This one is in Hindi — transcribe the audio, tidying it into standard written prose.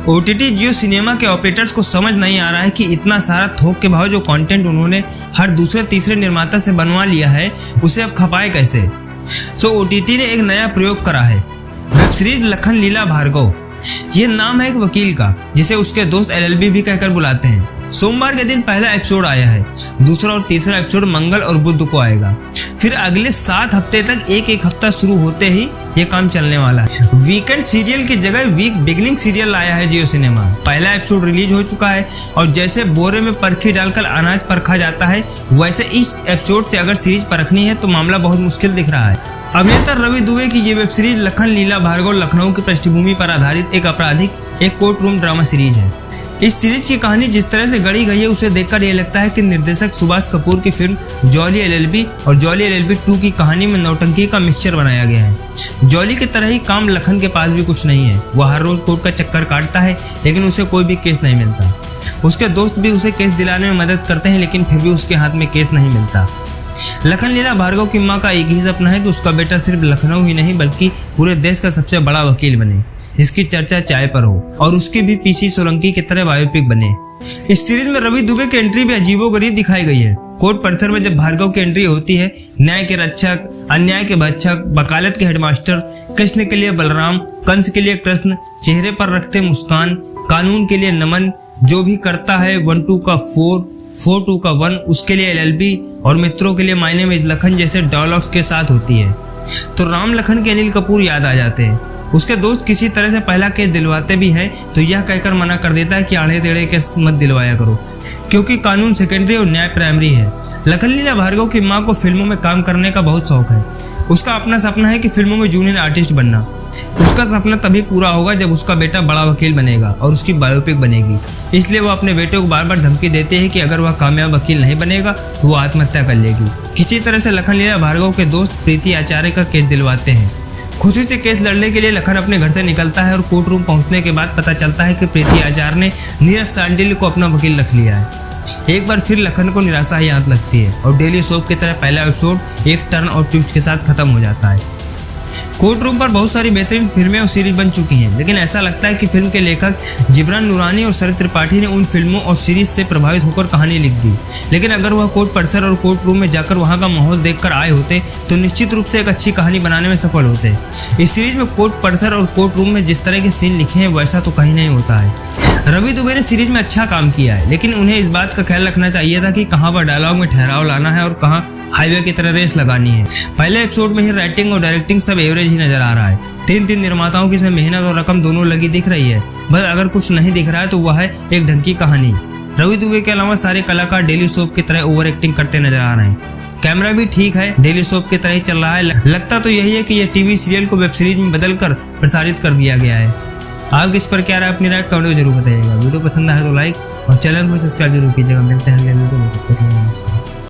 OTT जियो सिनेमा के ऑपरेटर्स को समझ नहीं आ रहा है कि इतना सारा थोक के भाव जो कंटेंट उन्होंने हर दूसरे तीसरे निर्माता से बनवा लिया है उसे अब खपाए कैसे। OTT ने एक नया प्रयोग करा है, वेब सीरीज लखन लीला भार्गव। ये नाम है एक वकील का जिसे उसके दोस्त LLB भी कहकर बुलाते हैं। सोमवार के दिन पहला एपिसोड आया है, दूसरा और तीसरा एपिसोड मंगल और बुध को आएगा। फिर अगले 7 हफ्ते तक एक हफ्ता शुरू होते ही ये काम चलने वाला है। वीकेंड सीरियल की जगह वीक बिगनिंग सीरियल लाया है जियो सिनेमा। पहला एपिसोड रिलीज हो चुका है और जैसे बोरे में परखी डालकर अनाज परखा जाता है, वैसे इस एपिसोड से अगर सीरीज परखनी है तो मामला बहुत मुश्किल दिख रहा है। अभिनेता रवि दुबे की ये वेब सीरीज लखन लीला भार्गव लखनऊ की पृष्ठभूमि पर आधारित एक कोर्ट रूम ड्रामा सीरीज है। इस सीरीज की कहानी जिस तरह से गढ़ी गई है उसे देखकर यह लगता है कि निर्देशक सुभाष कपूर की फिल्म जॉली LLB और जॉली LLB 2 की कहानी में नौटंकी का मिक्सचर बनाया गया है। जॉली की तरह ही काम लखन के पास भी कुछ नहीं है। वह हर रोज कोर्ट का चक्कर काटता है लेकिन उसे कोई भी केस नहीं मिलता। उसके दोस्त भी उसे केस दिलाने में मदद करते हैं लेकिन फिर भी उसके हाथ में केस नहीं मिलता। लखन लीला भार्गव की मां का एक ही सपना है कि उसका बेटा सिर्फ लखनऊ ही नहीं बल्कि पूरे देश का सबसे बड़ा वकील बने, जिसकी चर्चा चाय पर हो और उसकी भी PC सोलंकी की तरह बायोपिक बने। इस सीरीज में रवि दुबे की एंट्री भी अजीबोगरीब दिखाई गई है। कोर्ट परिसर में जब भार्गव की एंट्री होती है, न्याय के रक्षक, अन्याय के भक्षक, वकालत के हेडमास्टर, कृष्ण के लिए बलराम, कंस के लिए कृष्ण, चेहरे पर रखते मुस्कान, कानून के लिए नमन, जो भी करता है 1-2 का 4, 4-2 का 1, उसके लिए LLB और मित्रों के लिए मायने में लखन जैसे डायलॉग्स के साथ होती है तो राम लखन के अनिल कपूर याद आ जाते हैं। उसके दोस्त किसी तरह से पहला केस दिलवाते भी हैं तो यह कहकर मना कर देता है कि आड़े टेढ़े केस मत दिलवाया करो क्योंकि कानून सेकेंडरी और न्याय प्राइमरी है। लखन लीला भार्गव की मां को फिल्मों में काम करने का बहुत शौक है। उसका अपना सपना है कि फिल्मों में जूनियर आर्टिस्ट बनना। उसका सपना तभी पूरा होगा जब उसका बेटा बड़ा वकील बनेगा और उसकी बायोपिक बनेगी। इसलिए वो अपने बेटे को बार बार धमकी देते हैं कि अगर वह कामयाब वकील नहीं बनेगा तो वो आत्महत्या कर लेगी। किसी तरह से लखन लीला भार्गव के दोस्त प्रीति आचार्य का केस दिलवाते हैं। खुशी से केस लड़ने के लिए लखन अपने घर से निकलता है और कोर्ट रूम पहुंचने के बाद पता चलता है कि प्रीति आचार्य ने नीरज सांडिल को अपना वकील रख लिया है। एक बार फिर लखन को निराशा ही हाथ लगती है और डेली सोप की तरह पहला एपिसोड एक टर्न और ट्विस्ट के साथ खत्म हो जाता है। कोर्ट रूम पर बहुत सारी बेहतरीन फिल्में और सीरीज बन चुकी हैं, लेकिन ऐसा लगता है कि फिल्म के लेखक जिब्रान नूरानी और शरद त्रिपाठी ने उन फिल्मों और सीरीज से प्रभावित होकर कहानी लिख दी। लेकिन अगर वह कोर्ट परिसर और कोर्ट रूम में जाकर वहां का माहौल देखकर आए होते तो निश्चित रूप से एक अच्छी कहानी बनाने में सफल होते। इस सीरीज में कोर्ट परिसर और कोर्ट रूम में जिस तरह के सीन लिखे हैं वैसा तो कहीं नहीं होता है। रवि दुबे ने सीरीज में अच्छा काम किया है, लेकिन उन्हें इस बात का ख्याल रखना चाहिए था कि कहां पर डायलॉग में ठहराव लाना है और कहां हाईवे की तरह रेस लगानी है। पहले एपिसोड में ही राइटिंग और डायरेक्टिंग सब एवरेज ही नजर आ रहा है। 3 निर्माताओं की इसमें मेहनत और रकम दोनों लगी दिख रही है। बस अगर कुछ नहीं दिख रहा है तो वह है एक ढंग की कहानी। रवि दुबे के अलावा सारे कलाकार डेली सोप की तरह ओवर एक्टिंग करते नजर आ रहे हैं। कैमरा भी ठीक है, डेली सोप की तरह ही चल रहा है। लगता तो यही है कि यह टीवी सीरियल को वेब सीरीज में बदल कर प्रसारित कर दिया गया है। आप इस पर क्या राय, अपनी राय कमेंट में जरूर बताइएगा। वीडियो पसंद आए तो लाइक और चैनल को सब्सक्राइब जरूर कीजिएगा। मिलते हैं अगले वीडियो में।